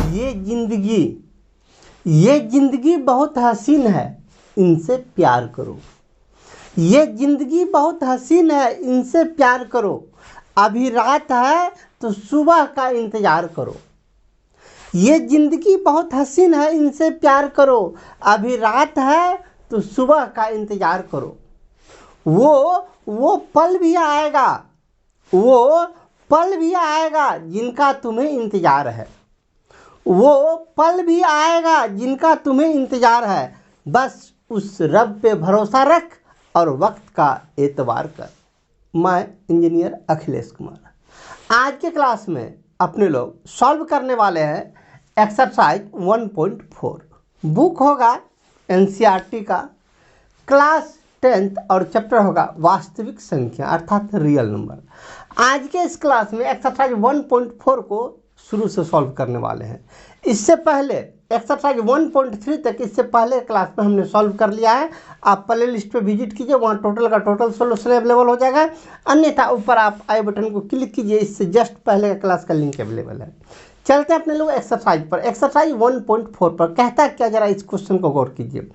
ये जिंदगी बहुत हसीन है, इनसे प्यार करो। ये जिंदगी बहुत हसीन है, इनसे प्यार करो। अभी रात है तो सुबह का इंतजार करो। ये जिंदगी बहुत हसीन है, इनसे प्यार करो। अभी रात है तो सुबह का इंतजार करो। वो पल भी आएगा, वो पल भी आएगा जिनका तुम्हें इंतजार है। वो पल भी आएगा जिनका तुम्हें इंतजार है। बस उस रब पे भरोसा रख और वक्त का एतबार कर। मैं इंजीनियर अखिलेश कुमार। आज के क्लास में अपने लोग सॉल्व करने वाले हैं एक्सरसाइज 1.4। बुक होगा एनसीईआरटी का, क्लास 10th और चैप्टर होगा वास्तविक संख्या अर्थात रियल नंबर। आज के इस क्लास में एक्सरसाइज 1.4 को शुरू से सॉल्व करने वाले हैं। इससे पहले एक्सरसाइज 1.3 तक इससे पहले क्लास में हमने सॉल्व कर लिया है। आप प्ले लिस्ट पे विजिट कीजिए, वहाँ टोटल का टोटल सोल्यूशन अवेलेबल हो जाएगा। अन्यथा ऊपर आप आई बटन को क्लिक कीजिए, इससे जस्ट पहले का क्लास का लिंक अवेलेबल है। चलते हैं अपने लोग एक्सरसाइज पर। एक्सरसाइज 1.4 पर कहता क्या, जरा इस क्वेश्चन को गौर कीजिए।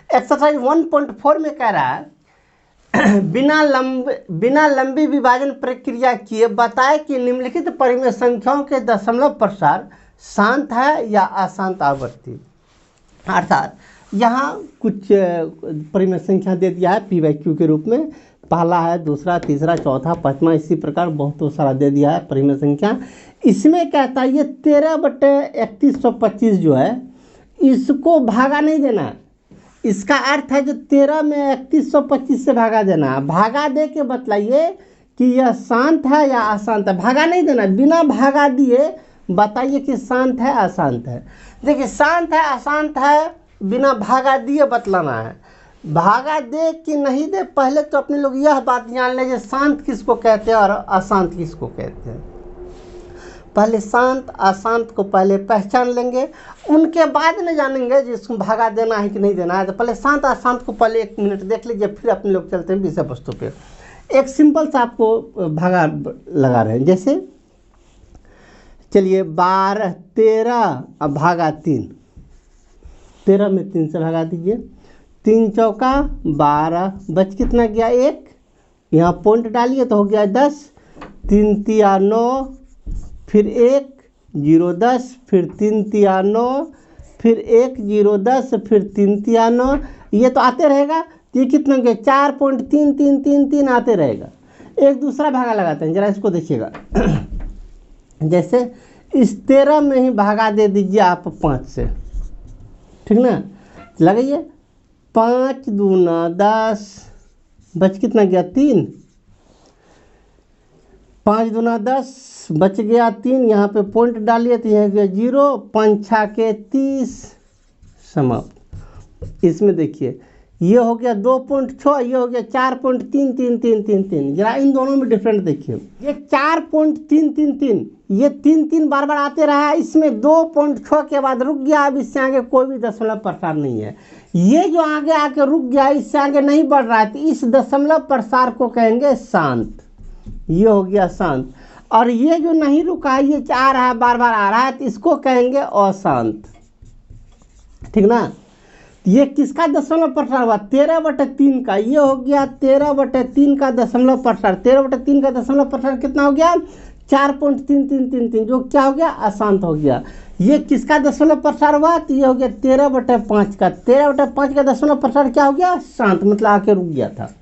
एक्सरसाइज 1.4 में कह रहा है बिना लंबी विभाजन प्रक्रिया किए बताए कि निम्नलिखित परिमेय संख्याओं के दशमलव प्रसार शांत है या अशांत आवृत्ति। अर्थात यहाँ कुछ परिमेय संख्या दे दिया है p/q के रूप में। पहला है, दूसरा, तीसरा, चौथा, पाँचवा, इसी प्रकार बहुत सारा दे दिया है परिमेय संख्या। इसमें कहता है ये 13/3125 जो है इसको भागा नहीं देना। इसका अर्थ है जो 13 में 3125 से भागा देना। भागा दे के बतलाइए कि यह शांत है या अशांत है। भागा नहीं देना, बिना भागा दिए बताइए कि शांत है अशांत है। देखिए शांत है अशांत है बिना भागा दिए बतलाना है। भागा दे कि नहीं दे, पहले तो अपने लोग यह बात जान लेंगे शांत किसको कहते हैं और अशांत किसको कहते हैं। पहले शांत अशांत को पहले पहचान लेंगे, उनके बाद में जानेंगे जिसको भागा देना है कि नहीं देना है। तो पहले शांत अशांत को पहले 1 मिनट देख लीजिए, फिर अपने लोग चलते हैं विषय वस्तु पे। एक सिंपल सा आपको भागा लगा रहे हैं। जैसे चलिए 12 13 अब भागा 3, 13 में 3 से भागा दीजिए। 3 चौका 12, बच कितना गया 1, यहाँ पॉइंट डालिए तो हो गया 10। 3 तिया 9, फिर 1 0 10, फिर 3 तिया 9, फिर 1 0 10, फिर 3 तिया 9। ये तो आते रहेगा। ये कितना गया 4.3333 आते रहेगा। एक दूसरा भागा लगाते हैं, जरा इसको देखिएगा। जैसे इस 13 में ही भागा दे दीजिए आप 5 से, ठीक ना। लगाइए 5 दूना 10, बच कितना गया 3। 5 दूना 10, बच गया 3। यहाँ पे पॉइंट डालिए तो यह गया 0। 5 छाके 30 समाप्त। इसमें देखिए ये हो गया 2.6, ये हो गया 4.3333। जरा इन दोनों में डिफरेंट देखिए। ये 4.333, ये 3 बार बार आते रहा। इसमें 2.6 के बाद रुक गया। अब इससे आगे कोई भी दशमलव प्रसार नहीं है। ये जो आगे आके रुक गया, इससे आगे नहीं बढ़ रहा है, तो इस दशमलव प्रसार को कहेंगे शांत। ये हो गया शांत। और ये जो नहीं रुका है, ये आ रहा है बार बार आ रहा है, तो इसको कहेंगे अशांत, ठीक ना। ये किसका दशमलव प्रसार हुआ 13/3 का। ये हो गया 13/3 का दशमलव प्रसार। 13/3 का दशमलव प्रसार कितना हो गया 4.3333, जो क्या हो गया अशांत हो गया। ये किसका दशमलव प्रसार हुआ, तो ये हो गया 13/5 का। 13/5 का दशमलव प्रसार क्या हो गया शांत, मतलब आके रुक गया था।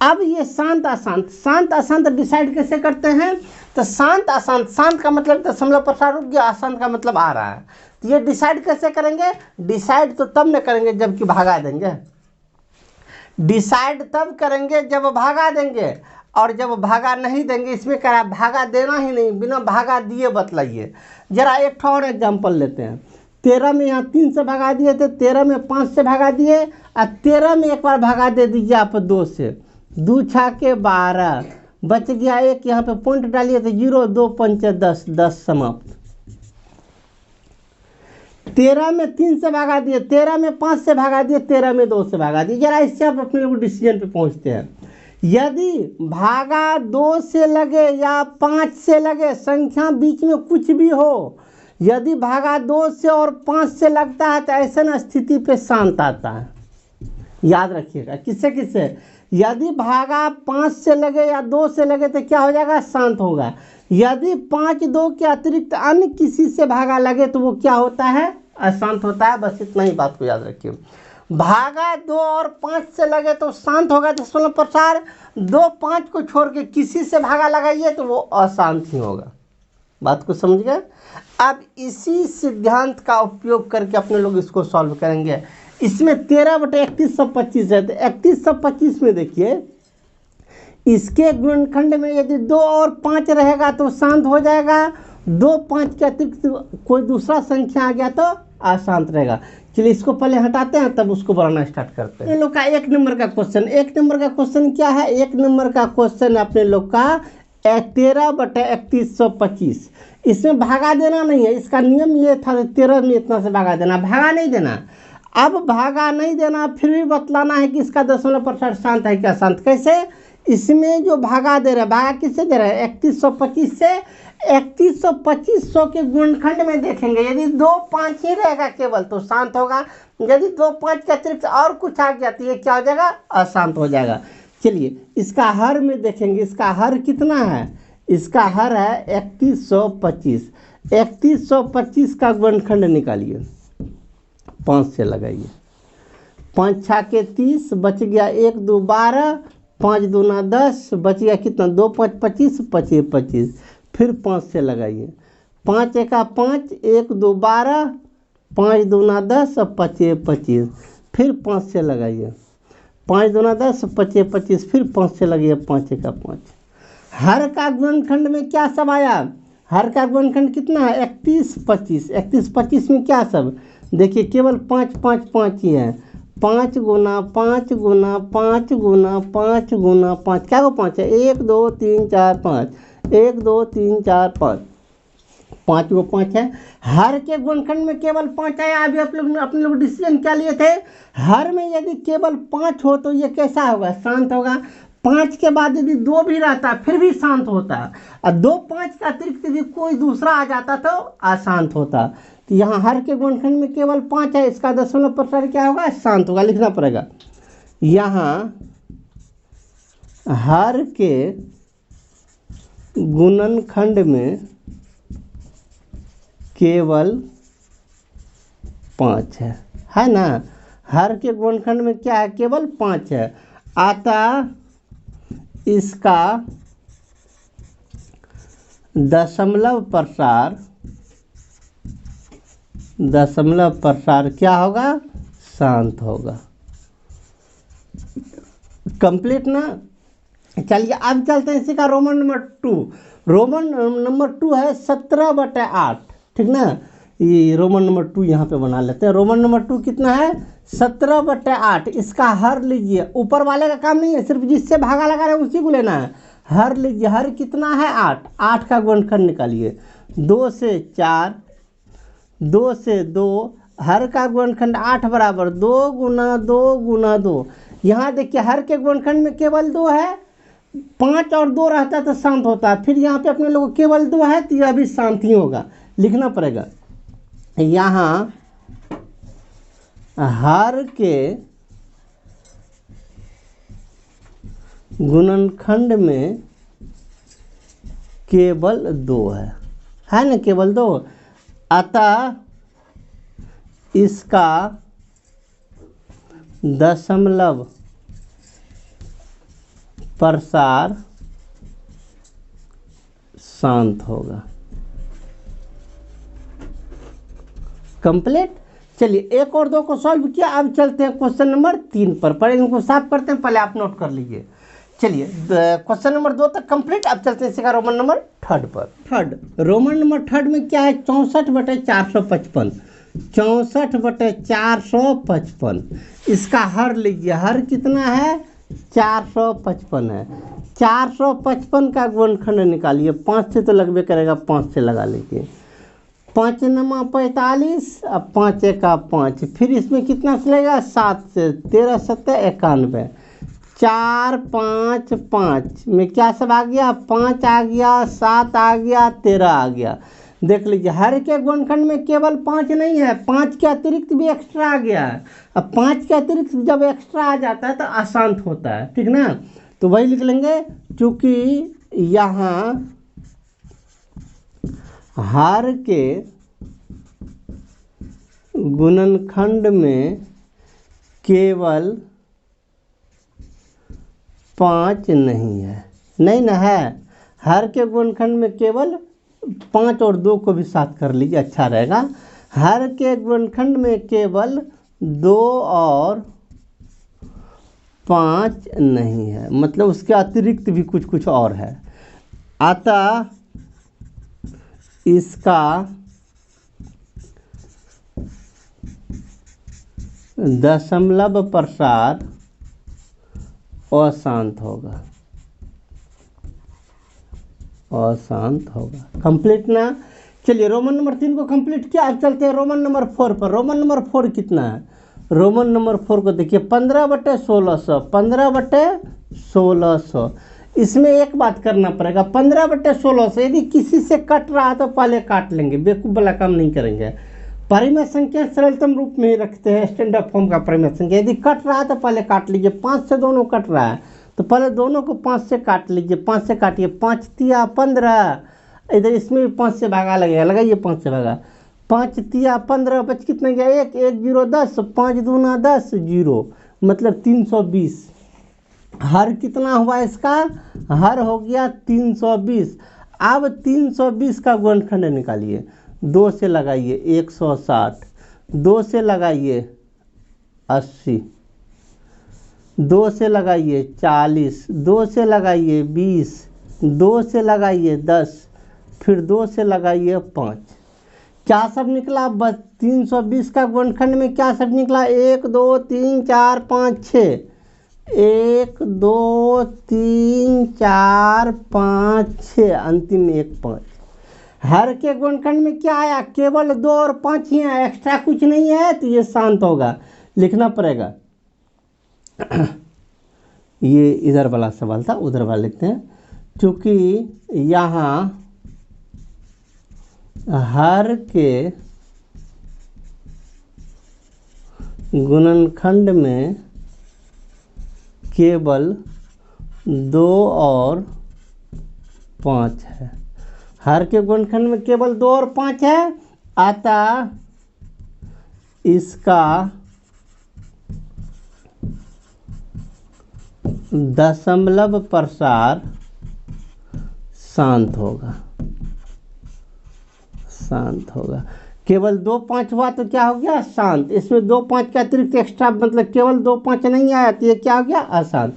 अब ये शांत अशांत डिसाइड कैसे करते हैं, तो शांत अशांत, शांत का मतलब दशमलव प्रसार रुक गया, अशांत का मतलब आ रहा है। तो ये डिसाइड कैसे करेंगे, डिसाइड तो तब न करेंगे जबकि भागा देंगे। डिसाइड तब करेंगे जब भागा देंगे, और जब भागा नहीं देंगे। इसमें कह रहा है भागा देना ही नहीं, बिना भागा दिए बतलाइए। जरा एक और एग्जाम्पल लेते हैं। 13 में यहाँ 3 से भगा दिए थे, 13 में 5 से भगा दिए, और 13 में एक बार भगा दे दीजिए आप 2 से। 2 छाके 12, बच गया 1। यहाँ पे पॉइंट डालिए तो 0 2 5 10, 10 समाप्त। 13 में 3 से भगा दिए, 13 में 5 से भगा दिए, 13 में 2 से भगा दिए। जरा इससे आप अपने लोग डिसीजन पे पहुँचते हैं। यदि भागा 2 से लगे या 5 से लगे, संख्या बीच में कुछ भी हो, यदि भागा 2 से और 5 से लगता है तो ऐसे न स्थिति पे शांत आता है। याद रखिएगा, किससे किससे, यदि भागा 5 से लगे या 2 से लगे तो क्या हो जाएगा, शांत होगा। यदि 5 2 के अतिरिक्त अन्य किसी से भागा लगे तो वो क्या होता है, अशांत होता है। बस इतना ही बात को याद रखिए। भागा 2 और 5 से लगे तो शांत होगा दशमलव प्रसार, 2 5 को छोड़ के किसी से भागा लगाइए तो वो अशांत ही होगा। बात को समझ गए। अब इसी सिद्धांत का उपयोग करके अपने लोग इसको सॉल्व करेंगे। इसमें 13/3125 है, तो 3125 में देखिए इसके गुणनखंड में यदि 2 और 5 रहेगा तो शांत हो जाएगा, 2 5 के अतिरिक्त कोई दूसरा संख्या आ गया तो अशांत रहेगा। चलिए इसको पहले हटाते हैं तब उसको बनाना स्टार्ट करते हैं। इन लोग का 1 नंबर का क्वेश्चन, 1 नंबर का क्वेश्चन क्या है, 1 नंबर का क्वेश्चन अपने लोग का 13/3125। इसमें भागा देना नहीं है, इसका नियम ये था 13 में इतना से भागा देना, भागा नहीं देना। अब भागा नहीं देना, फिर भी बतलाना है कि इसका दशमलव प्रसार शांत है क्या शांत। कैसे, इसमें जो भागा दे रहा है, भागा किससे दे रहा है, 3125 से। 3125 के गुणनखंड में देखेंगे यदि 2 5 ही रहेगा केवल तो शांत होगा, यदि 2 5 के अतिरिक्त और कुछ आ गया तो ये क्या हो जाएगा, अशांत हो जाएगा। चलिए इसका हर में देखेंगे, इसका हर कितना है, इसका हर है 3125। 3125 का गुणनखंड निकालिए, 5 से लगाइए, 5 6 के 30, बच गया 1 2 12, 5 दूना 10, बच गया कितना, 2 5 25, 25 25। फिर 5 से लगाइए, 5 1 5, 1 2 12, 5 दूना 10 और 25 25। फिर 5 से लगाइए, 5 दूना 10, 25 25। फिर 5 से लगाइए, 5 1 5। हर का गुणनखंड में क्या सब आया, हर का गुणनखंड कितना है, 31 25। 31 25 में क्या सब, देखिए केवल 5 5 5 ही है। 5 गुना 5 गुना 5 गुना 5 गुना 5, क्या वो 5 है, 1 2 3 4 5, 1 2 3 4 5, 5 वो 5 है। हर के गुणनखंड में केवल 5 आया। अभी आप लोग अपने लोग डिसीजन क्या लिए थे, हर में यदि केवल 5 हो तो ये कैसा होगा, शांत होगा। 5 के बाद यदि 2 भी रहता फिर भी शांत होता, और 2 5 का अतिरिक्त यदि कोई दूसरा आ जाता तो अशांत होता। तो यहाँ हर के गुणनखंड में केवल 5 है, इसका दशमलव प्रसार क्या होगा, शांत होगा। लिखना पड़ेगा यहाँ हर के गुणनखंड में केवल 5 है ना। हर के गुणनखंड में क्या है, केवल 5 है। अतः इसका दशमलव प्रसार क्या होगा, शांत होगा। कंप्लीट ना। चलिए अब चलते हैं इसी का रोमन नंबर 2। रोमन नंबर 2 है 17/8, ठीक ना। ये रोमन नंबर 2 यहाँ पे बना लेते हैं। रोमन नंबर 2 कितना है, 17/8। इसका हर लीजिए, ऊपर वाले का काम नहीं है, सिर्फ जिससे भागा लगा रहे उसी को लेना है। हर लीजिए, हर कितना है, 8। 8 का गुणनखंड निकालिए, 2 से 4, 2 से 2। हर का गुणनखंड 8 बराबर 2 गुना 2 गुना 2। यहाँ देखिए हर के गुणनखंड में केवल 2 है, 5 और 2 रहता तो शांत होता। फिर यहाँ पे अपने लोग केवल 2 है तो यह भी शांत ही होगा। लिखना पड़ेगा यहाँ हर के गुणनखंड में केवल 2 है ना, केवल 2। अतः इसका दशमलव प्रसार शांत होगा। कंप्लीट। चलिए 1 और 2 को सॉल्व किया। अब चलते हैं क्वेश्चन नंबर 3 पर। पहले इनको साफ करते हैं, पहले आप नोट कर लीजिए। चलिए क्वेश्चन नंबर 2 तक कंप्लीट। अब चलते हैं इसका रोमन नंबर 3 पर। रोमन नंबर 3 में क्या है, 64/455। 64/455। इसका हर लीजिए, हर कितना है, 455 है। 455 का गुणनखंड निकालिए, 5 से तो लगभग करेगा, 5 से लगा लीजिए। 5 9 45 और 5 1 5। फिर इसमें कितना चलेगा, 7 से, 13 7 91। 4 5 5 में क्या सब आ गया, 5 आ गया, 7 आ गया, 13 आ गया। देख लीजिए, हर के गुणनखंड में केवल 5 नहीं है, 5 के अतिरिक्त भी एक्स्ट्रा आ गया है। अब 5 के अतिरिक्त जब एक्स्ट्रा आ जाता है तो अशांत होता है, ठीक ना। तो वही लिख लेंगे, क्योंकि यहाँ हर के गुणनखंड में केवल 5 नहीं है, नहीं ना है, हर के गुणनखंड में केवल 5 और 2 को भी साथ कर लीजिए, अच्छा रहेगा। हर के गुणनखंड में केवल 2 और 5 नहीं है, मतलब उसके अतिरिक्त भी कुछ कुछ और है। अतः इसका दशमलव प्रसार अशांत होगा, अशांत होगा। कंप्लीट ना। चलिए रोमन नंबर 3 को कंप्लीट किया। अब चलते हैं रोमन नंबर 4 पर। रोमन नंबर 4 कितना है? रोमन नंबर 4 को देखिए, 15/1600, 15/1600। इसमें एक बात करना पड़ेगा, 15/1600 यदि किसी से कट रहा है तो पहले काट लेंगे, बेवकूफ़ वाला काम नहीं करेंगे। परिमेय संख्या सरलतम रूप में ही रखते हैं, स्टैंडर्ड फॉर्म का परिमेय संख्या। यदि कट रहा है तो पहले काट लीजिए। 5 से दोनों कट रहा है तो पहले दोनों को 5 से काट लीजिए। 5 से काटिए, 5 तिया 15, इधर इसमें भी 5 से भागा लगेगा, लगाइए 5 से भागा। 5 तिया 15, बच कितना गया? 1, 1 0 10, 5 दूना 10, 0, मतलब 320। हर कितना हुआ इसका? हर हो गया 320। अब 320 का गुणनखंड निकालिए। 2 से लगाइए 160, 2 से लगाइए 80, 2 से लगाइए 40, 2 से लगाइए 20, 2 से लगाइए 10, फिर 2 से लगाइए 5। क्या सब निकला? बस 320 का गुणनखंड में क्या सब निकला? 1 2 3 4 5 6, 1 2 3 4 5 6, अंतिम में 1 5। हर के गुणनखंड में क्या आया? केवल 2 और 5 ही है, एक्स्ट्रा कुछ नहीं है, तो ये शांत होगा, लिखना पड़ेगा। ये इधर वाला सवाल था, उधर वाला लिखते हैं। क्योंकि यहाँ हर के गुणनखंड में केवल 2 और 5 है, हर के गुणनखंड में केवल 2 और 5 है, अतः इसका दशमलव प्रसार शांत होगा, शांत होगा। केवल 2 5 हुआ तो क्या हो गया? शांत। इसमें 2 5 के अतिरिक्त एक्स्ट्रा, मतलब केवल 2 5 नहीं आया तो ये क्या हो गया? अशांत।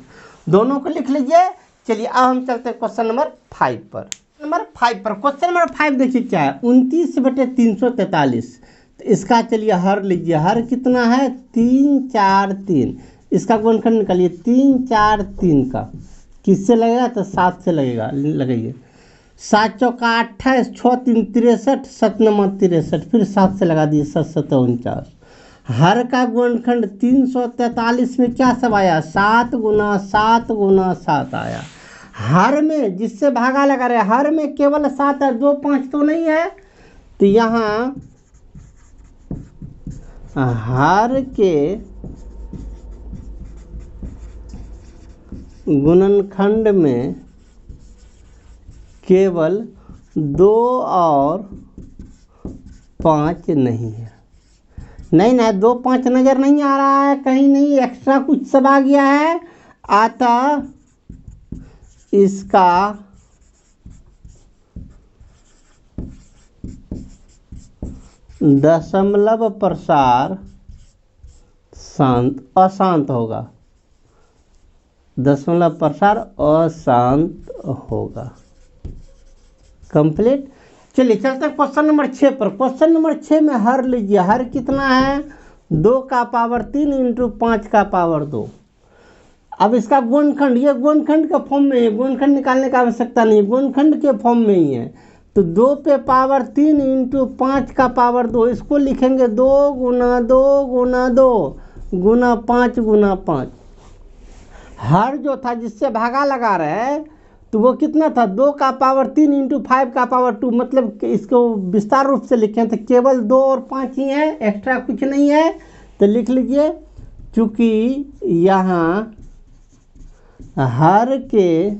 दोनों को लिख लीजिए। चलिए अब हम चलते हैं क्वेश्चन नंबर 5 पर। नंबर 5 पर, क्वेश्चन नंबर 5 देखिए क्या है? 29/343। तो इसका चलिए हर लीजिए। हर कितना है? 3 4 3। इसका गुणनखंड निकालिए। 3 4 3 का किससे लगेगा? तो 7 से लगेगा, लगाइए। 7 चौका 28, 6 3 63, 7 9 63, फिर 7 से लगा दिए, 7 7 49। हर का गुणनखंड 343 में क्या सब आया? 7 गुना 7 गुना 7 आया। हर में जिससे भागा लगा रहे, हर में केवल 7 है, 2 5 तो नहीं है। तो यहाँ हर के गुणनखंड में केवल 2 और 5 नहीं है। नहीं ना, 2 5 नज़र नहीं आ रहा है कहीं, नहीं, एक्स्ट्रा कुछ सब आ गया है। अतः इसका दशमलव प्रसार अशांत होगा, दशमलव प्रसार अशांत होगा। कंप्लीट। चलिए चलते हैं क्वेश्चन नंबर 6 पर। क्वेश्चन नंबर 6 में हर लीजिए। हर कितना है? 2 का पावर 3 इंटू 5 का पावर 2। अब इसका गुणनखंड, ये गुणनखंड के फॉर्म में है, गुणनखंड निकालने की आवश्यकता नहीं, गुणनखंड के फॉर्म में ही है। तो 2 पे पावर 3 इंटू 5 का पावर 2, इसको लिखेंगे 2 गुना 2 गुना 2 गुना 5 गुना 5। हर जो था जिससे भागा लगा रहे, तो वो कितना था 2⁻³ इंटू 5⁻², मतलब कि इसको विस्तार रूप से लिखें तो केवल 2 और 5 ही है, एक्स्ट्रा कुछ नहीं है। तो लिख लीजिए, चूँकि यहाँ हर के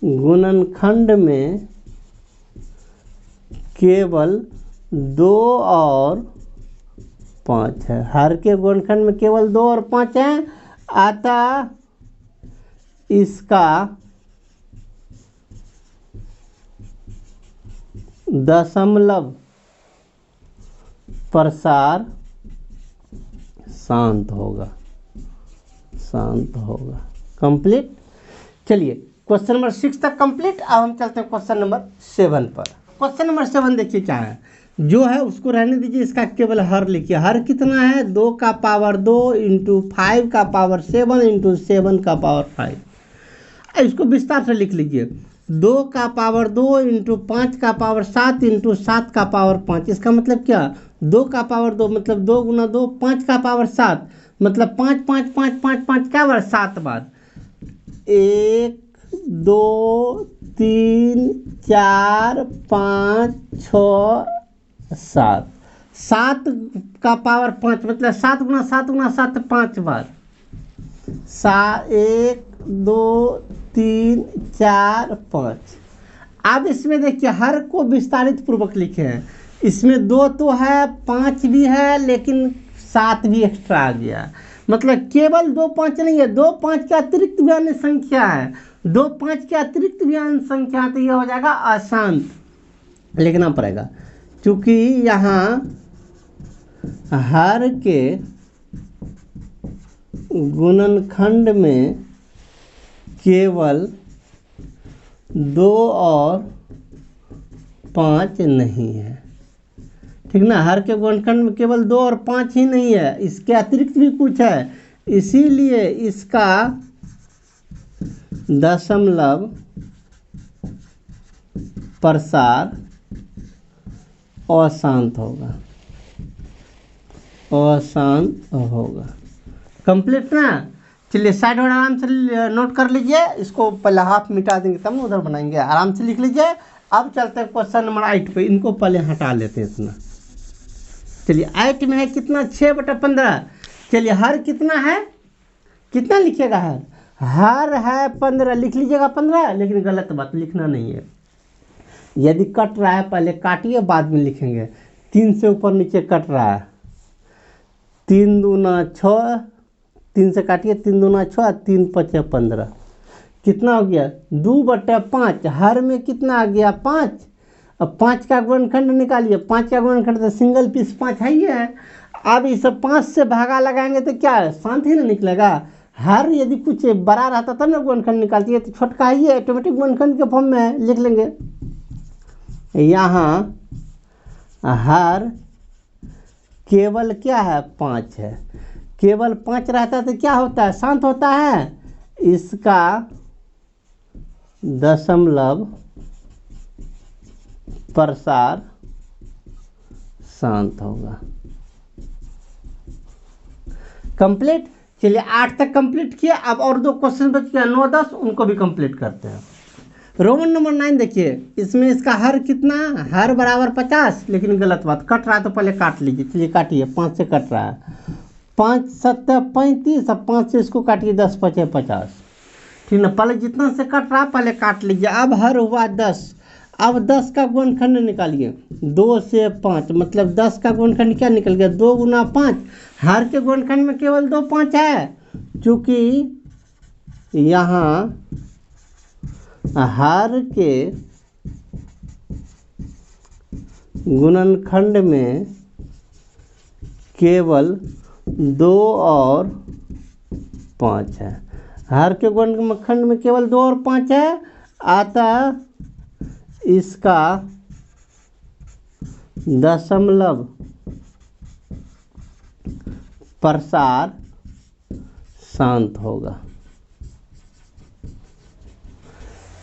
गुणनखंड में केवल 2 और 5 है, हर के गुणनखंड में केवल 2 और 5 है, अतः इसका दशमलव प्रसार शांत होगा, शांत होगा। कंप्लीट। चलिए क्वेश्चन नंबर 6 तक कंप्लीट। अब हम चलते हैं क्वेश्चन नंबर 7 पर। क्वेश्चन नंबर 7 देखिए क्या है, जो है उसको रहने दीजिए, इसका केवल हर लिखिए। हर कितना है 2⁻² इंटू 5⁻7 इंटू 7⁻5। इसको विस्तार से लिख लीजिए, 2⁻² इंटू 5⁻7 इंटू 7⁻5। इसका मतलब क्या, 2⁻² मतलब 2 × 2, 5⁻7 मतलब 5 5 5 5 5 क्या बार 7 बार, 1 2 3 4 5 6 7, 7⁻5 मतलब 7 × 7 × 7 5 बार, 1 2 3 4 5। अब इसमें देखिए हर को विस्तारित पूर्वक लिखे हैं, इसमें 2 तो है, 5 भी है, लेकिन 7 भी एक्स्ट्रा आ गया, मतलब केवल 2 5 नहीं है, 2 5 के अतिरिक्त भी अन्य संख्या है, 2 5 के अतिरिक्त भी अन्य संख्या है, तो यह हो जाएगा अशांत, लिखना पड़ेगा। क्योंकि यहाँ हर के गुणनखंड में केवल 2 और 5 नहीं है, ठीक ना। हर के गुणनखंड में केवल 2 और 5 ही नहीं है, इसके अतिरिक्त भी कुछ है, इसीलिए इसका दशमलव प्रसार अशांत होगा, अशांत होगा। कंप्लीट ना। चलिए साइड और आराम से नोट कर लीजिए, इसको पहले हाफ मिटा देंगे तब ना उधर बनाएंगे, आराम से लिख लीजिए। अब चलते हैं क्वेश्चन नंबर 8 पे, इनको पहले हटा लेते हैं इतना। चलिए 8 में है कितना 6/15। चलिए हर कितना है, कितना लिखिएगा, हर है 15, लिख लीजिएगा 15, लेकिन गलत बात लिखना नहीं है। यदि कट रहा है पहले काटिए, बाद में लिखेंगे। 3 से ऊपर नीचे कट रहा है, 3 दूना 6, 3 से काटिए, 3 दूना 6, 3 5 15, कितना हो गया 2/5। हर में कितना आ गया 5। अब 5 का गुणनखंड निकालिए, 5 का गुणनखंड तो सिंगल पीस 5 है ही है। अब इस 5 से भागा लगाएंगे तो क्या है, शांत ही ना निकलेगा। हर यदि कुछ बड़ा रहता तब ना गुणनखंड निकालती है, तो छोटका ही है, ऑटोमेटिक गुणनखंड के फॉर्म में है, लिख लेंगे। यहाँ हर केवल क्या है 5 है, केवल 5 रहता है तो क्या होता है, शांत होता है। इसका दशमलव प्रसार शांत होगा। कंप्लीट। चलिए 8 तक कंप्लीट किया। अब और 2 क्वेश्चन बच गया 9 10, उनको भी कंप्लीट करते हैं। रोमन नंबर 9 देखिए, इसमें इसका हर कितना, हर बराबर 50, लेकिन गलत बात, कट रहा है तो पहले काट लीजिए। चलिए काटिए, 5 से कट रहा है, 5 7 35, अब 5 से इसको काटिए, 10 5 50, ठीक ना। पहले जितना से कट रहा है पहले काट लीजिए। अब हर हुआ 10, अब 10 का गुणनखंड निकालिए, 2 से 5 मतलब 10 का गुणनखंड क्या निकल गया 2 × 5। हर के गुणनखंड में केवल 2 5 है, चूँकि यहाँ हर के गुणनखंड में केवल 2 और 5 है, हर के गुणनखंड में केवल 2 और 5 है, अतः इसका दशमलव प्रसार शांत होगा।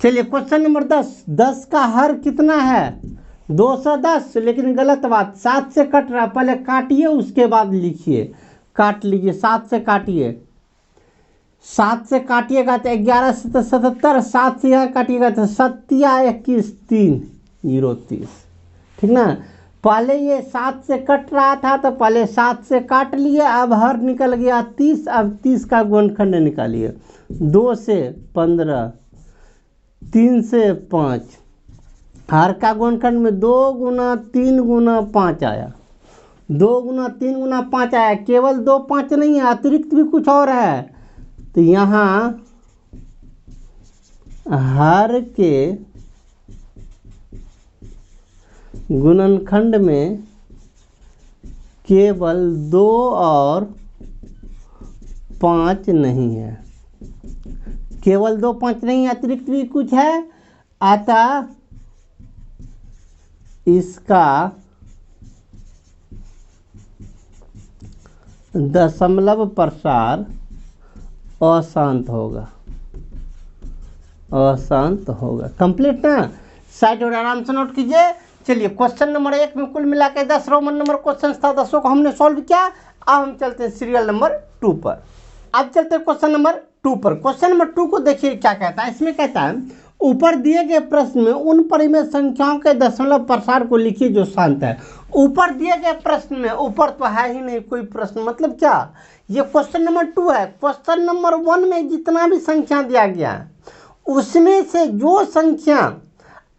चलिए क्वेश्चन नंबर 10। 10 का हर कितना है 210, लेकिन गलत बात, 7 से कट रहा, पहले काटिए उसके बाद लिखिए। काट लीजिए, 7 से काटिए, 7 से काटिएगा तो 11 से तो 77, 7 से यहाँ काटिएगा तो 7 या 21 3 0 30। ठीक ना, पहले ये 7 से कट रहा था तो पहले 7 से काट लिए, अब हर निकल गया 30। अब 30 का गुणनखंड निकालिए। 2 से 15, 3 से 5, हर का गुणनखंड में 2 गुना 3 गुना 5 आया, 2 गुना 3 गुना 5 आया। केवल 2 5 नहीं है, अतिरिक्त भी कुछ और है। तो यहाँ हर के गुणनखंड में केवल 2 और 5 नहीं है, केवल 2 5 नहीं है, अतिरिक्त भी कुछ है। अतः इसका दशमलव प्रसार अशांत होगा, अशांत होगा। कंप्लीट ना, साइड और आराम से नोट कीजिए। चलिए क्वेश्चन नंबर 1 में कुल मिला के 10 रोमन नंबर क्वेश्चन था, 10 को हमने सॉल्व किया। अब हम चलते हैं सीरियल नंबर 2 पर। अब चलते हैं क्वेश्चन नंबर 2 पर। क्वेश्चन नंबर 2 को देखिए क्या कहता है। इसमें कहता है ऊपर दिए गए प्रश्न में उन परिमेय संख्याओं के दशमलव प्रसार को लिखिए जो शांत है। ऊपर दिए गए प्रश्न में, ऊपर तो है ही नहीं कोई प्रश्न, मतलब क्या, ये क्वेश्चन नंबर 2 है। क्वेश्चन नंबर 1 में जितना भी संख्या दिया गया उसमें से जो संख्या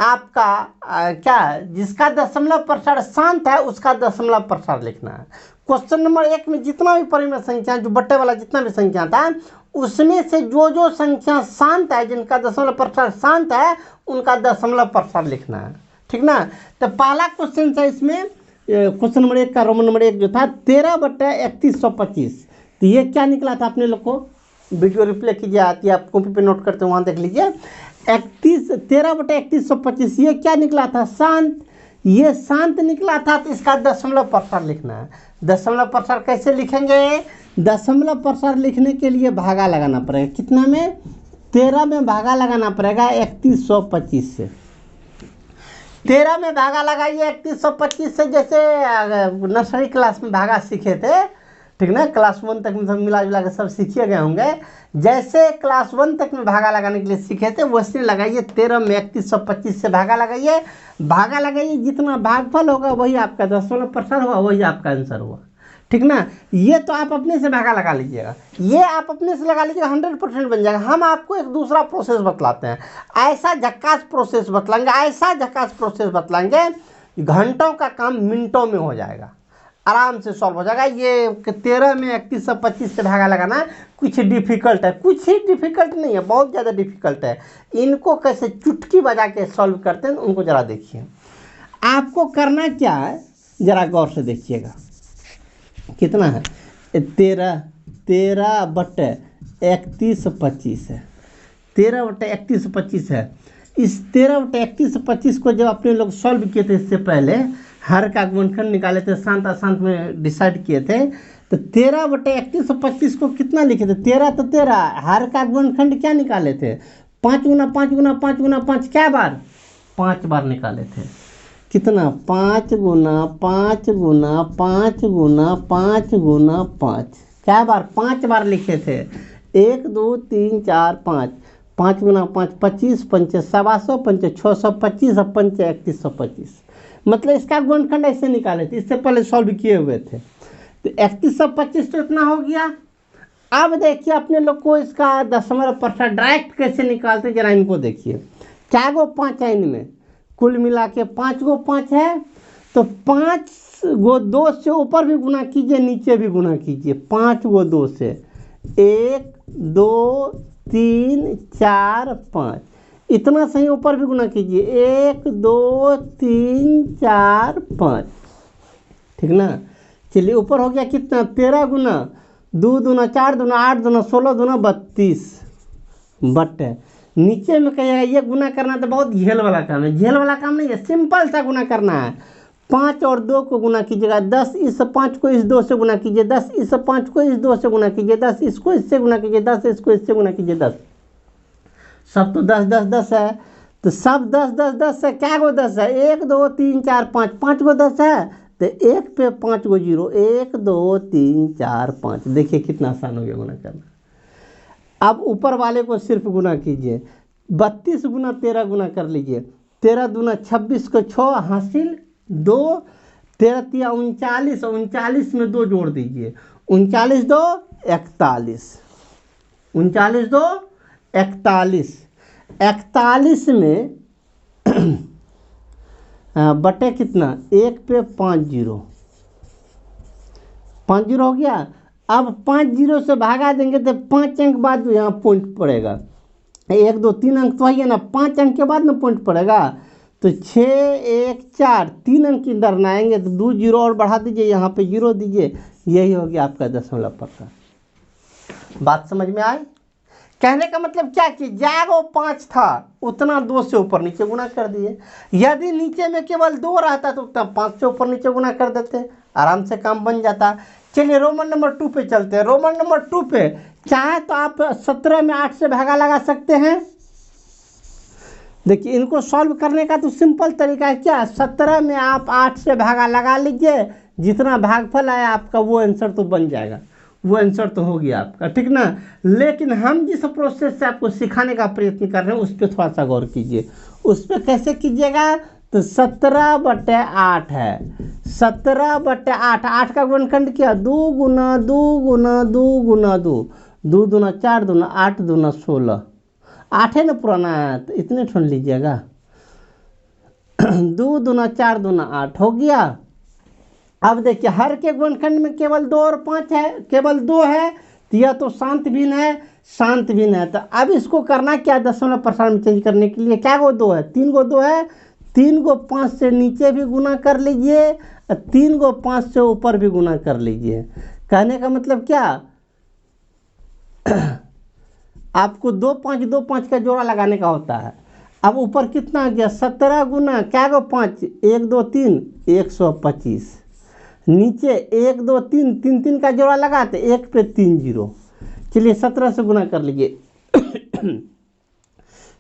आपका क्या जिसका दशमलव प्रसार शांत है उसका दशमलव प्रसार लिखना है। क्वेश्चन नंबर 1 में जितना भी परिमेय संख्या, जो बट्टे वाला जितना भी संख्या था, उसमें से जो जो संख्या शांत है, जिनका दशमलव प्रसार शांत है, उनका दशमलव प्रसार लिखना है। ठीक ना, तो पहला क्वेश्चन था इसमें, क्वेश्चन नंबर 1 का रोमन नंबर 1 जो था 13/3125। तो ये क्या निकला था, अपने लोग को वीडियो रिप्ले कीजिए, आती है आप कॉपी पे नोट करते हो वहाँ देख लीजिए। 13/3125 ये क्या निकला था, शांत। ये शांत निकला था, तो इसका दशमलव प्रसार लिखना है। दशमलव प्रसार कैसे लिखेंगे, दशमलव प्रसार लिखने के लिए भागा लगाना पड़ेगा। कितना में, 13 में भागा लगाना पड़ेगा 3125 से। 13 में भागा लगाइए 3125 से, जैसे नर्सरी क्लास में भागा सीखे थे। ठीक ना, क्लास 1 तक में सब मिला जुला के सब सीखे गए होंगे। जैसे क्लास 1 तक में भागा लगाने के लिए सीखे थे वैसे लगाइए। 13 में 3125 से भागा लगाइए, भागा लगाइए, जितना भागफल होगा वही आपका दशमलव प्रसार होगा, वही आपका आंसर होगा। ठीक ना, ये तो आप अपने से भागा लगा लीजिएगा, ये आप अपने से लगा लीजिएगा, 100% बन जाएगा। हम आपको एक दूसरा प्रोसेस बतलाते हैं, ऐसा झक्कास प्रोसेस बतलाएंगे, ऐसा झक्कास प्रोसेस बतलाएंगे, घंटों का काम मिनटों में हो जाएगा, आराम से सॉल्व हो जाएगा। ये 13 में 3125 से भागा लगाना कुछ डिफिकल्ट है, कुछ ही डिफिकल्ट नहीं है, बहुत ज़्यादा डिफिकल्ट है। इनको कैसे चुटकी बजा के सॉल्व करते हैं उनको ज़रा देखिए। आपको करना क्या है, ज़रा गौर से देखिएगा। कितना है, 13/3125 है, 13/3125 है। इस 13/3125 को जब अपने लोग सॉल्व किए थे, इससे पहले हर का गुणनखंड निकाले थे, शांत अशांत में डिसाइड किए थे, तो 13/3125 को कितना लिखे थे, 13 तो 13, हर का गुणनखंड क्या निकाले थे, 5 गुना 5 गुना 5 गुना 5 क्या बार, 5 बार निकाले थे। कितना, 5 गुना 5 गुना 5 गुना 5 गुना 5 क्या बार, 5 बार लिखे थे। 1 2 3 4 5, 5 गुना 5 25, 5 700, 5 625 और 5 3125। मतलब इसका गुणनखंड ऐसे निकाले थे, इससे पहले सॉल्व किए हुए थे। तो 3125 तो इतना हो गया। अब देखिए अपने लोग को इसका दशमलव प्रसार डायरेक्ट कैसे निकालते, जरा इनको देखिए। क्या गो 5 है इनमें, कुल मिला के 5 गो 5 है, तो 5 गो 2 से ऊपर भी गुना कीजिए, नीचे भी गुना कीजिए। 5 गो 2 से 1 2 3 4 5, इतना सही ऊपर भी गुना कीजिए, 1 2 3 4 5। ठीक ना, चलिए ऊपर हो गया कितना, 13 गुना 2 दूना 4 दूना 8 दूना 16 दूना 32 बट है। नीचे में कहिएगा ये गुना करना तो बहुत झेल वाला काम है, झेल वाला काम नहीं है, सिंपल सा गुना करना है। 5 और 2 को गुना कीजिएगा, 10 इस 5 को इस 2 से गुना कीजिए, 10 इस 5 को इस 2 से गुना कीजिए, 10 इसको इससे गुना कीजिए, 10 इसको इससे गुना कीजिए, 10 सब तो 10 10 10 है, तो सब 10 10 10 है। क्या गो 10 है, 1 2 3 4 5, 5 गो 10 है, तो 1 पे 5 गो 0, 1 2 3 4 5। देखिए कितना आसान हो गया गुना करना। अब ऊपर वाले को सिर्फ गुना कीजिए, 32 गुना 13 गुना कर लीजिए, 13 दूना 26 को 6 हासिल 2, 13 तिया 39, 39 में 2 जोड़ दीजिए, 39 2 41, 39 2 41, 41 में बटे कितना 1 पे 5 जीरो, 5 जीरो हो गया। अब 5 जीरो से भागा देंगे तो 5 अंक बाद यहाँ पॉइंट पड़ेगा, 1 2 3 अंक तो है ना, 5 अंक के बाद ना पॉइंट पड़ेगा, तो 6 1 4 3 अंक इधर ना आएंगे तो 2 जीरो और बढ़ा दीजिए, यहाँ पे जीरो दीजिए, यही हो गया आपका दशमलव प्रकार। बात समझ में आए? कहने का मतलब क्या कि जागो 5 था उतना 2 से ऊपर नीचे गुना कर दिए, यदि नीचे में केवल 2 रहता तो उतना 5 से ऊपर नीचे गुना कर देते, आराम से काम बन जाता। चलिए रोमन नंबर 2 पे चलते हैं। रोमन नंबर 2 पे चाहे तो आप 17 में 8 से भागा लगा सकते हैं। देखिए इनको सॉल्व करने का तो सिंपल तरीका है, क्या 17 में आप 8 से भागा लगा लीजिए, जितना भागफल आया आपका वो आंसर तो बन जाएगा, वो आंसर तो हो गया आपका, ठीक ना। लेकिन हम जिस प्रोसेस से आपको सिखाने का प्रयत्न कर रहे हैं उस पर थोड़ा सा गौर कीजिए। उस पर कैसे कीजिएगा, तो 17/8 है, 17/8, 8 का गुणनखंड क्या 2 गुना 2 गुना 2 गुना 2, 2 दूना 4 दूना 8 दूना 16, 8 है ना पुराना, तो इतने ठन लीजिएगा, 2 दूना 4 दूना 8 हो गया। अब देखिए हर के गुणनखंड में केवल 2 और 5 है, केवल 2 है तो यह तो शांत भिन्न है, शांत भिन्न है। तो अब इसको करना क्या, दशमलव प्रसार में चेंज करने के लिए क्या गो 2 है, 3 गो 2 है, 3 गो 5 से नीचे भी गुना कर लीजिए, 3 गो 5 से ऊपर भी गुना कर लीजिए। कहने का मतलब क्या, आपको 2 5 2 5 का जोड़ा लगाने का होता है। अब ऊपर कितना आ गया 17 गुना क्या गो 5, 1 2 3 125, नीचे 1 2 3 3 3 का जोड़ा लगाते 1 पे 3 जीरो। चलिए 17 से गुना कर लीजिए,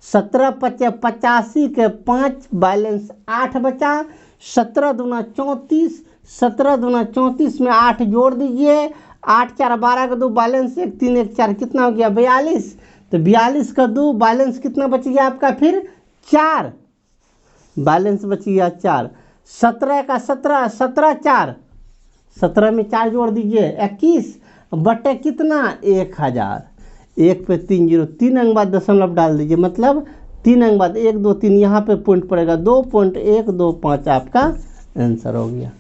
17 5 85 के 5 बैलेंस 8 बचा, 17 दूना 34, 17 दूना 34 में 8 जोड़ दीजिए, 8 4 12 का 2 बैलेंस 1 3 1 4 कितना हो गया 42, तो 42 का 2 बैलेंस कितना बच गया आपका फिर 4, बैलेंस बच गया 4, 17 का 17 17 4, 17 में 4 जोड़ दीजिए 21 बटे कितना 1000, 1 पे 3 जीरो, 3 अंक बाद दशमलव डाल दीजिए, मतलब 3 अंक बाद 1 2 3 यहाँ पे पॉइंट पड़ेगा 2.125 आपका आंसर हो गया,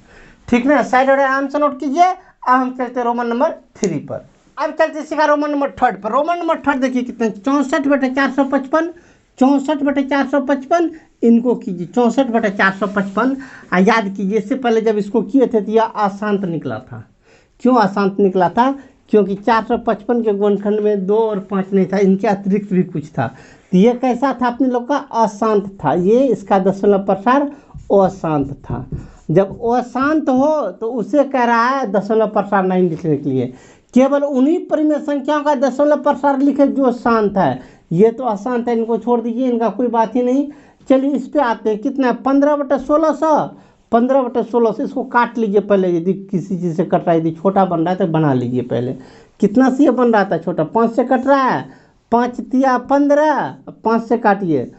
ठीक ना। साइड और आराम से नोट कीजिए। अब हम चलते हैं रोमन नंबर 3 पर। अब चलते सीखा रोमन नंबर 3 पर। रोमन नंबर 3 देखिए कितने 64/455, 64/455 इनको कीजिए 64/455। याद कीजिए इससे पहले जब इसको किए थे तो यह अशांत निकला था। क्यों अशांत निकला था, क्योंकि 455 के गुणनखंड में 2 और 5 नहीं था, इनके अतिरिक्त भी कुछ था, तो ये कैसा था अपने लोग का अशांत था, ये इसका दशमलव प्रसार अशांत था। जब अशांत हो तो उसे कह रहा है दशमलव प्रसार नहीं लिखने के लिए, केवल उन्हीं परिमेय संख्याओं का दशमलव प्रसार लिखे जो शांत है, ये तो अशांत है, इनको छोड़ दीजिए, इनका कोई बात ही नहीं। चलिए इस पे आते हैं, कितना है 15/1600, 15/1600 इसको काट लीजिए पहले, यदि किसी चीज़ से कट रहा है, यदि छोटा बन रहा है तो बना लीजिए पहले। कितना से ये बन रहा था छोटा, 5 से कट रहा है, 5 तिया 15, 5 से काटिए,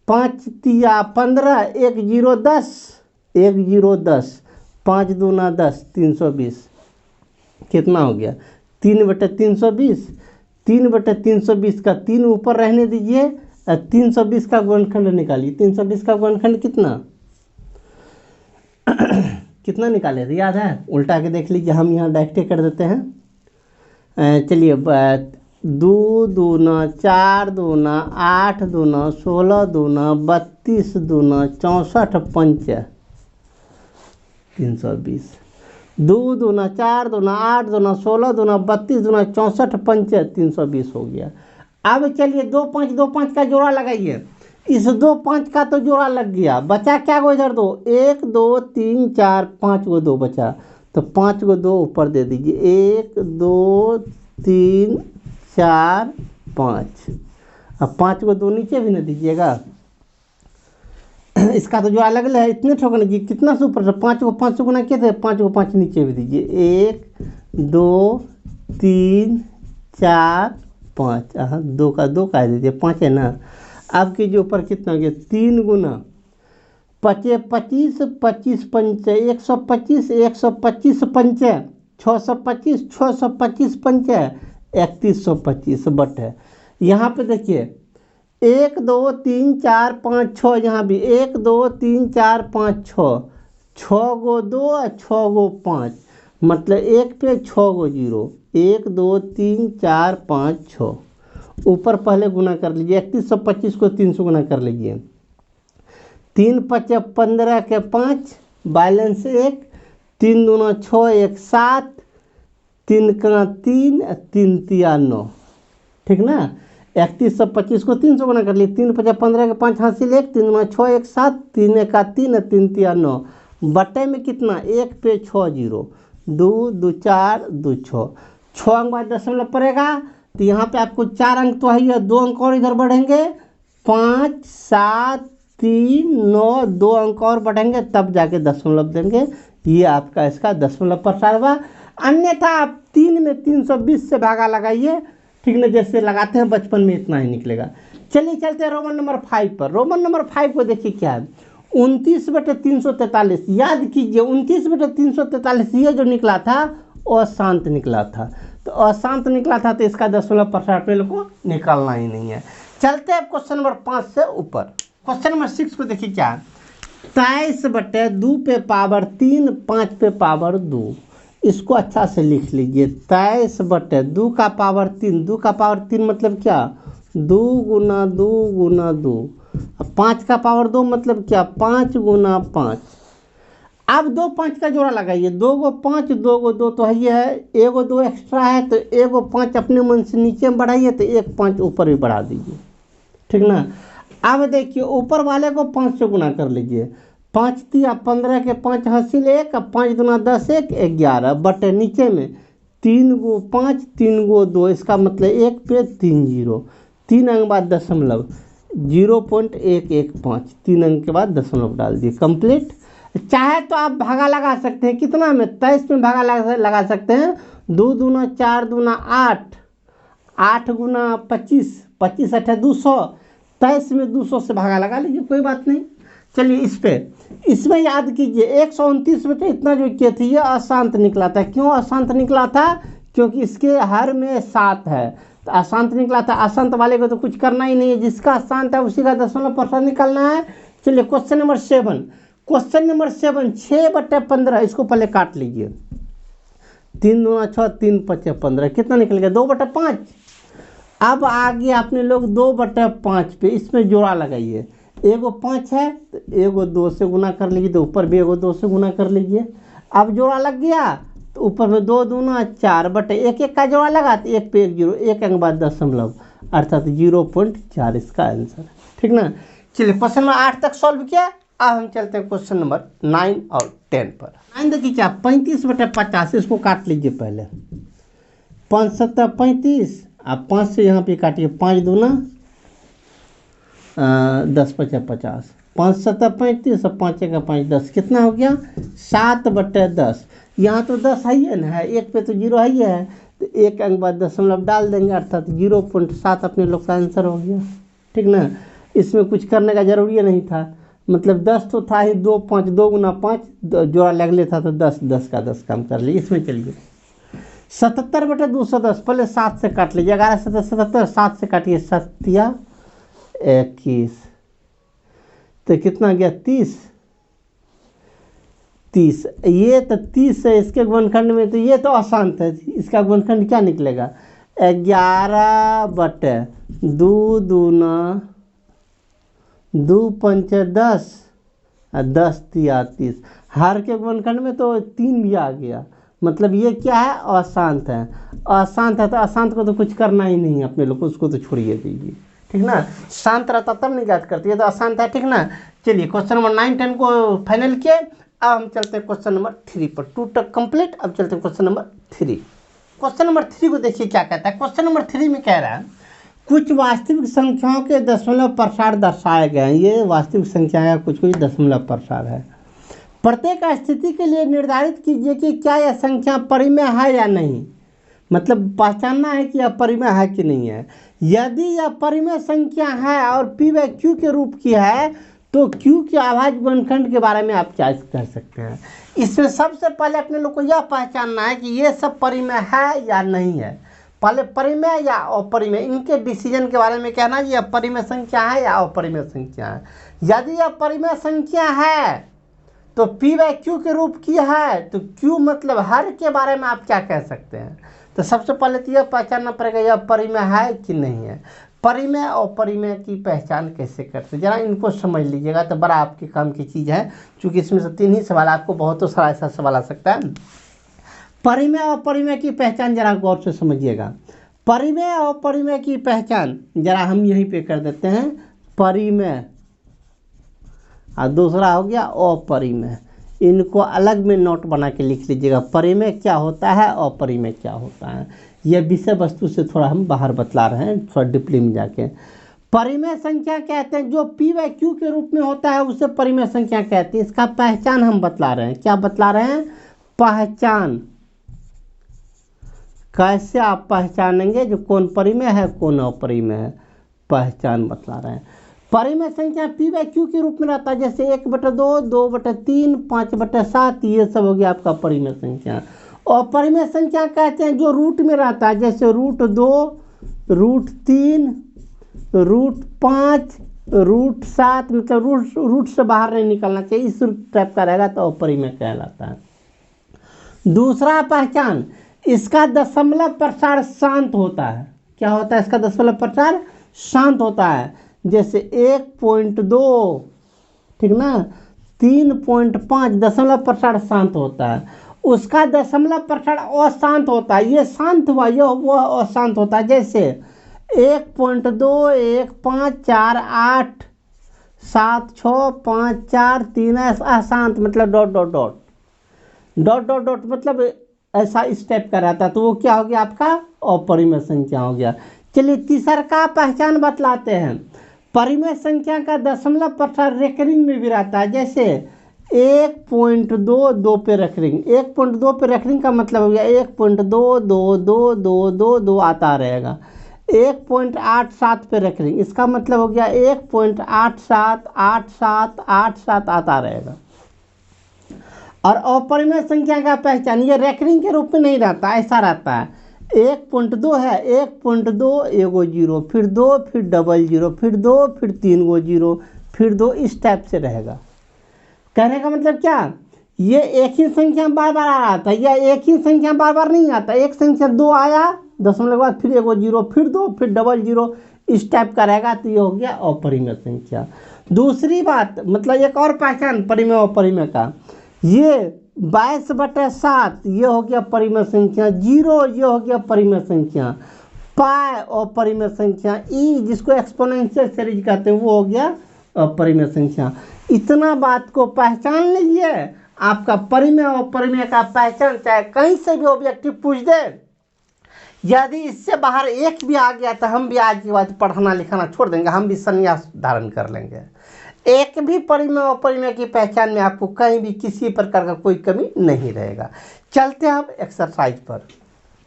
5 तिया 15, 1 0 10, 1 0 10, 5 दूना 10, 320, कितना हो गया 3/320, 3/320 का 3 ऊपर रहने दीजिए, 320 का गुणनखंड निकालिए, 320 का गुणनखंड कितना कितना निकाले थे याद है, उल्टा के देख लीजिए, हम यहाँ डायरेक्ट कर देते हैं। चलिए 2 दूना 4 दूना 8 दूना 16 दूना 32 दूना 64 पंच 320, 2 दूना 4 दूना 8 दूना 16 दूना 32 दूना 64 पंच 320 हो गया। अब चलिए 2 5 2 5 का जोड़ा लगाइए, इस 2 5 का तो जोड़ा लग गया, बचा क्या गो इधर 2, 1 2 3 4 5 गो 2 बचा, तो 5 गो 2 ऊपर दे दीजिए, 1 2 3 4 5, अब 5 गो 2 नीचे भी न दीजिएगा, इसका तो जो अलग अलग है इतने ठोकने जी, कितना से ऊपर 5 को 5 से गुना किए थे, 5 को 5 नीचे भी दीजिए, 1 2 3 4 5, हाँ 2 का 2 का दीजिए 5 है ना। अब कीजिए ऊपर कितना हो गया 3 गुना 25 25 25 पंचे 125 125 पंचे 625 625 पंचे 3125 बट है। यहाँ पे देखिए 1 2 3 4 5 6, यहाँ भी 1 2 3 4 5 6, 6 गो 2 और 6 गो 5, मतलब एक पे 6 गो 0, 1 2 3 4 5 6। ऊपर पहले गुना कर लीजिए 3125 को 3 से गुना कर लीजिए। 3 5 15 के 5 बैलेंस 1, 3 दूना 6 1 7, 3 का 3 3 तिया 9, ठीक ना। 3125 को 3 से गुना कर लिए। 3 5 15 के 5 हासिल 1, 3 दूना 6 1 7, 3 का 3 3 तिया 9, बटे में कितना 1 पे 6 0, 2 2 4 2 6, 6 अंक बाद दशमलव पड़ेगा तो यहाँ पे आपको 4 अंक तो है, 2 अंक और इधर बढ़ेंगे 5 7 3 9, 2 अंक और बढ़ेंगे तब जाके दशमलव देंगे। ये आपका इसका दशमलव प्रसार हुआ। अन्यथा आप 3 में 320 से भागा लगाइए, ठीक ना, जैसे लगाते हैं बचपन में इतना ही निकलेगा। चलिए चलते हैं रोमन नंबर 5 पर। रोमन नंबर 5 को देखिए क्या है 29/343। याद कीजिए 29/343 ये जो निकला था अशांत निकला था, तो अशांत निकला था तो इसका दशमलव प्रसार पे को निकालना ही नहीं है। चलते हैं क्वेश्चन नंबर 5 से ऊपर। क्वेश्चन नंबर 6 को देखिए क्या 23/2 पे पावर 3 5 पे पावर 2। इसको अच्छा से लिख लीजिए 23/2 का पावर 3, 2 का पावर 3 मतलब क्या 2 गुना 2 गुना 2, 5 का पावर 2 मतलब क्या 5 गुना 5। अब 2 5 का जोड़ा लगाइए, 2 गो 5 2 गो 2 तो ये है, 1 गो 2 एक्स्ट्रा है तो 1 गो 5 अपने मन से नीचे में बढ़ाइए तो 1 5 ऊपर भी बढ़ा दीजिए, ठीक ना। अब देखिए ऊपर वाले को 5 से गुना कर लीजिए, 5 तिया 15 के 5 हासिल 1, 5 दूना 10 1 11, बटे नीचे में 3 गो 5 3 गो 2, इसका मतलब 1 पे 3 0, 3 अंक बाद दशमलव 0.115, 3 अंक के बाद दशमलव डाल दिए, कंप्लीट। चाहे तो आप भागा लगा सकते हैं, कितना में 23 में भागा लगा सकते हैं, 2 दूना 4 दूना 8, 8 गुना 25, 25 8 200, 23 में 200 से भागा लगा लीजिए, कोई बात नहीं। चलिए इसमें याद कीजिए 129 में तो इतना जो किए थे ये अशांत निकला था। क्यों अशांत निकला था, क्योंकि इसके हर में 7 है तो अशांत निकला था। अशांत वाले को तो कुछ करना ही नहीं है, जिसका अशांत है उसी का दशमलव प्रसार निकालना है। चलिए क्वेश्चन नंबर 7, क्वेश्चन नंबर 7 6/15, इसको पहले काट लीजिए, 3 दूना 6 3 5 15, कितना निकल गया 2/5। अब आगे आपने लोग 2/5 पे इसमें जोड़ा लगाइए, एगो 5 है तो एगो 2 से गुना कर लीजिए, तो ऊपर भी एगो 2 से गुना कर लीजिए। अब जोड़ा लग गया तो ऊपर में 2 दूना 4 बटे 1 1 का जोड़ा लगा तो 1 पे 1 0, 1 अंक बाद दशमलव अर्थात 0.4 इसका आंसर, ठीक ना। चलिए क्वेश्चन नंबर 8 तक सॉल्व किया। अब हम चलते हैं क्वेश्चन नंबर 9 और 10 पर। 9 देखिए क्या 35/50, इसको काट लीजिए पहले, 5 7 35, आप 5 से यहाँ पे काटिए, 5 दूना 10 5 50, 5 7 35 और 5 1 5 10, कितना हो गया 7/10। यहाँ तो 10 है ना, 1 पे तो 0 है तो 1 अंक बाद दशमलव डाल देंगे अर्थात 0.7 अपने लोग का आंसर हो गया, ठीक ना। इसमें कुछ करने का जरूरी नहीं था, मतलब 10 तो था ही, 2 5 2 गुना 5 जोड़ा लग लेता तो 10 10 का 10 काम कर लीजिए। इसमें चलिए 77/210, पहले 7 से काट लीजिए, 11 7 77, 7 से काटिए 7 तिया 21, तो कितना गया 30 30, ये तो 30 है इसके गुणनखंड में, तो ये तो अशांत है, इसका गुणनखंड क्या निकलेगा 11/2 दूना 2 5 10 और 10 तिया 30, हर के गुणनखंड में तो 3 भी आ गया, मतलब ये क्या है अशांत है। अशांत है तो अशांत को तो कुछ करना ही नहीं है अपने लोग, उसको तो छोड़िए दीजिए, ठीक ना। शांत रहता तब नहीं याद करती है, तो अशांत है, ठीक ना। चलिए क्वेश्चन नंबर 9 10 को फाइनल किए। अब हम चलते हैं क्वेश्चन नंबर 3 पर, 2 तक कंप्लीट। अब चलते हैं क्वेश्चन नंबर 3। क्वेश्चन नंबर 3 को देखिए क्या कहता है। क्वेश्चन नंबर 3 में कह रहा है कुछ वास्तविक संख्याओं के दशमलव प्रसार दर्शाए गए हैं। ये वास्तविक संख्या का कुछ दशमलव प्रसार है। प्रत्येक स्थिति के लिए निर्धारित कीजिए कि क्या यह संख्या परिमेय है या नहीं। मतलब पहचानना है कि यह परिमेय है कि नहीं है। यदि यह परिमेय संख्या है और पी बाई क्यू के रूप की है तो क्यू के अभाज्य गुणनखंड के बारे में आप क्या कह सकते हैं। इसमें सबसे पहले अपने लोग को यह पहचानना है कि ये सब परिमेय है या नहीं है। पहले परिमेय या अपरिमेय इनके डिसीजन के बारे में कहना यह परिमेय संख्या है या अपरिमेय संख्या है। यदि यह परिमेय संख्या है तो पी बाई क्यू के रूप की है तो क्यू मतलब हर के बारे में आप क्या कह सकते हैं। तो सबसे पहले तो यह पहचानना पड़ेगा यह परिमेय है कि नहीं है। परिमेय और अपरिमेय की पहचान कैसे करते हैं, जरा इनको समझ लीजिएगा तो बड़ा आपके काम की चीज़ है, क्योंकि इसमें से 3 ही सवाल, आपको बहुत सारा ऐसा सवाल आ सकता है। परिमेय और अपरिमेय की पहचान जरा गौर से समझिएगा। परिमेय और अपरिमेय की पहचान जरा हम यहीं पे कर देते हैं, परिमेय और दूसरा हो गया अपरिमेय। इनको अलग में नोट बना के लिख लीजिएगा, परिमेय क्या होता है और अपरिमेय क्या होता है। यह विषय वस्तु से थोड़ा हम बाहर बतला रहे हैं, थोड़ा डिपली में जाके। परिमेय संख्या कहते हैं जो पी बाई क्यू के रूप में होता है उसे परिमेय संख्या कहते हैं। इसका पहचान हम बतला रहे हैं। क्या बतला रहे हैं? पहचान। कैसे आप पहचानेंगे जो कौन परिमेय है कौन अपरिमेय है, पहचान बतला रहे हैं। परिमेय संख्या पी बाई क्यू के रूप में रहता है, जैसे 1/2, 2/3, 5/7, ये सब हो गया आपका परिमेय संख्या। और परिमेय संख्या कहते हैं जो रूट में रहता है, जैसे √2, √3, √5, √7, मतलब रूट से बाहर नहीं निकलना चाहिए, इस टाइप का रहेगा तो अपरिमेय कहलाता है। दूसरा पहचान, इसका दशमलव प्रसार शांत होता है। क्या होता है? इसका दशमलव प्रसार शांत होता है, जैसे 1.2, ठीक ना, 3.5 दशमलव प्रसार शांत होता है। उसका दशमलव प्रसार अशांत होता है, ये शांत हुआ, यह वह अशांत होता है, जैसे 1.2, 1, 5, 4, 8, 7, 6, 5, 4, 3 अशांत, मतलब dot dot dot dot dot dot, मतलब ऐसा इस टाइप का रहता है, तो वो क्या हो गया आपका अपरिमेय संख्या हो गया। चलिए तीसरा का पहचान बतलाते हैं। परिमेय संख्या का दशमलव प्रसार रेकरिंग में भी रहता है, जैसे 1.2 2 पे रेकरिंग, 1.2 पे रेकरिंग का मतलब हो गया 1.2 2 2 2 2 2 आता रहेगा। 1.87 पे रेकरिंग, इसका मतलब हो गया 1.87 87 87 आता रहेगा। और अपरिमेय संख्या का पहचान ये रेकरिंग के रूप में नहीं रहता, ऐसा रहता है 1.2 है, 1.2 एगो 0, फिर 2, फिर डबल 0, फिर 2, फिर 3 गो 0, फिर 2, इस टाइप से रहेगा। कहने का मतलब क्या, ये एक ही संख्या बार बार आ रहा था, या एक ही संख्या बार बार नहीं आता, एक संख्या 2 आया दशमलव के बाद, फिर एगो 0, फिर 2, फिर डबल 0, इस टाइप का रहेगा, तो ये हो गया अपरिमेय संख्या। दूसरी बात, मतलब एक और पहचान परिमेय और अपरिमेय का, ये 22/7 ये हो गया परिमेय संख्या, 0 ये हो गया परिमेय संख्या, पाई और परिमेय संख्या, ई जिसको एक्सपोनेंशियल सीरीज कहते हैं वो हो गया परिमेय संख्या। इतना बात को पहचान लीजिए, आपका परिमेय और अपरिमेय का पहचान चाहे कहीं से भी ऑब्जेक्टिव पूछ दे, यदि इससे बाहर एक भी आ गया तो हम भी आज के बाद पढ़ाना लिखाना छोड़ देंगे, हम भी संन्यास धारण कर लेंगे। एक भी परिमेय और अपरिमेय की पहचान में आपको कहीं भी किसी प्रकार का कोई कमी नहीं रहेगा। चलते हैं अब एक्सरसाइज पर।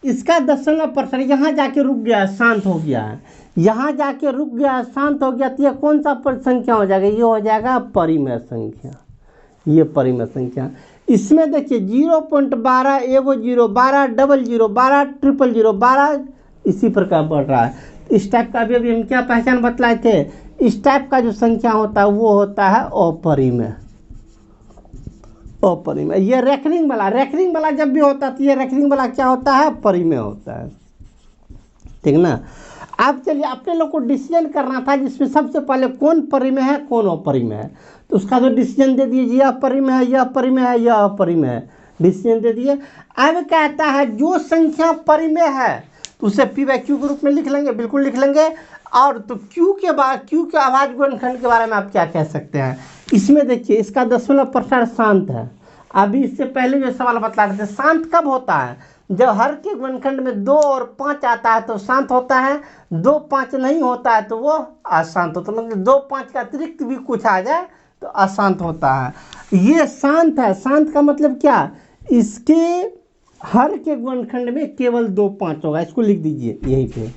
इसका दशमलव प्रसार यहाँ जाके रुक गया, शांत हो गया है, यहाँ जाके रुक गया, शांत हो गया, तो यह कौन सा संख्या हो जाएगा? ये हो जाएगा परिमेय संख्या, ये परिमेय संख्या। इसमें देखिए 0.12 एगो 0, 12 डबल 0, 12 ट्रिपल 0, 12 इसी प्रकार बढ़ रहा है। इस टाइप का अभी हम क्या पहचान बतलाए थे, इस टाइप का जो संख्या होता है वो होता है अपरिमेय। अपरिमेय ये रेकरिंग वाला जब भी होता है तो ये रेकरिंग वाला क्या होता है? परिमेय होता है, ठीक ना। अब चलिए अपने लोग को डिसीजन करना था जिसमें सबसे पहले कौन परिमेय है कौन अपरिमेय है, तो उसका तो डिसीजन दे दिए, यह परिमेय है, यह परिमेय है, यह अपरिमेय है, डिसीजन दे दिए। अब कहता है जो संख्या परिमेय है तो उसे पी बाई क्यू के रूप में लिख लेंगे, बिल्कुल लिख लेंगे। और तो क्यू के बाद क्यू के अभाज्य गुणनखंड के बारे में आप क्या कह सकते हैं? इसमें देखिए इसका दशमलव प्रसार शांत है। अभी इससे पहले जो सवाल बता रहे थे, शांत कब होता है? जब हर के गुणनखंड में 2 और 5 आता है तो शांत होता है, 2 5 नहीं होता है तो वो अशांत होता है, मतलब 2 5 का अतिरिक्त भी कुछ आ जाए तो अशांत होता है। ये शांत है, शांत का मतलब क्या? इसके हर के गुणनखंड में केवल 2 5 होगा, इसको लिख दीजिए यहीं पे।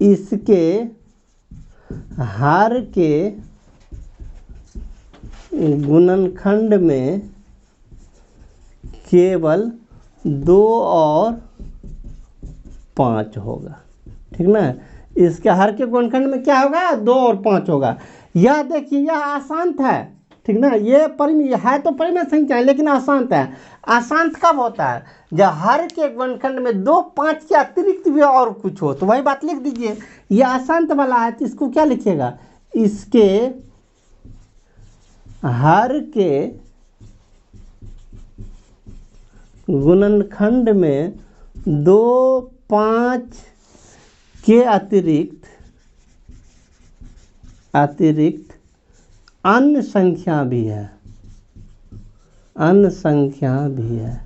इसके हर के गुणनखंड में केवल 2 और 5 होगा, ठीक ना। इसके हर के गुणनखंड में क्या होगा, 2 और 5 होगा। यह देखिए यह अशांत है, ठीक ना। ये है तो परिमेय संख्या है लेकिन अशांत है। अशांत कब होता है, जब हर के गुणनखंड में 2 5 के अतिरिक्त भी और कुछ हो, तो वही बात लिख दीजिए। ये अशांत वाला है तो इसको क्या लिखिएगा, इसके हर के गुणनखंड में 2 5 के अतिरिक्त अन्य संख्या भी है, अन्य संख्या भी है,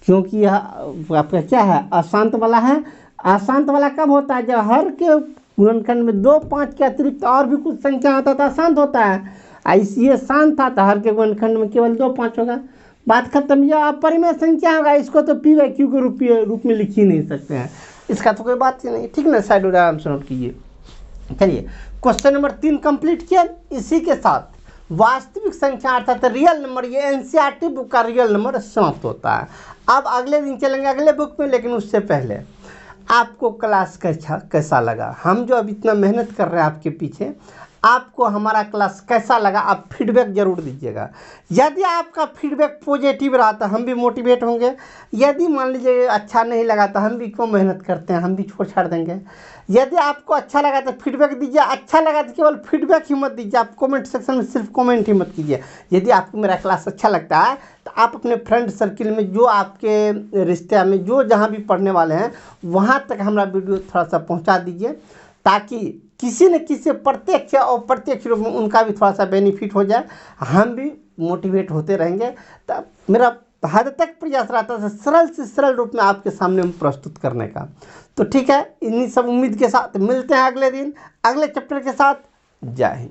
क्योंकि यह आपका क्या है, अशांत वाला है। अशांत वाला कब होता है, जब हर के गुणनखंड में 2 5 के अतिरिक्त और भी कुछ संख्या होता है तो अशांत होता है। ये शांत था तो हर के गुणनखंड में केवल 2 5 होगा, बात खत्म। यह अपरिमेय संख्या होगा, इसको तो पी वाई क्यू के रूप में लिख ही नहीं सकते हैं, इसका तो कोई बात ही नहीं, ठीक ना। साइड आराम से नोट कीजिए। चलिए क्वेश्चन नंबर 3 कंप्लीट किया। इसी के साथ वास्तविक संख्या अर्थात रियल नंबर, ये एनसीईआरटी बुक का रियल नंबर समाप्त होता है। अब अगले दिन चलेंगे अगले बुक में, लेकिन उससे पहले आपको क्लास कैसा लगा, हम जो अब इतना मेहनत कर रहे हैं आपके पीछे, आपको हमारा क्लास कैसा लगा, आप फीडबैक जरूर दीजिएगा। यदि आपका फीडबैक पॉजिटिव रहा तो हम भी मोटिवेट होंगे, यदि मान लीजिए अच्छा नहीं लगा तो हम भी क्यों मेहनत करते हैं, हम भी छोड़ छाड़ देंगे। यदि आपको अच्छा लगा तो फीडबैक दीजिए, अच्छा लगा तो केवल फीडबैक ही मत दीजिए, आप कमेंट सेक्शन में सिर्फ कमेंट ही मत कीजिए। यदि आपको मेरा क्लास अच्छा लगता है तो आप अपने फ्रेंड सर्किल में, जो आपके रिश्ते में जो जहाँ भी पढ़ने वाले हैं, वहाँ तक हमारा वीडियो थोड़ा सा पहुँचा दीजिए, ताकि किसी न किसी प्रत्यक्ष और अप्रत्यक्ष रूप में उनका भी थोड़ा सा बेनिफिट हो जाए, हम भी मोटिवेट होते रहेंगे। तो मेरा हद तक प्रयास रहता है सरल से सरल रूप में आपके सामने प्रस्तुत करने का। तो ठीक है, इन्हीं सब उम्मीद के साथ मिलते हैं अगले दिन अगले चैप्टर के साथ। जय हिंद।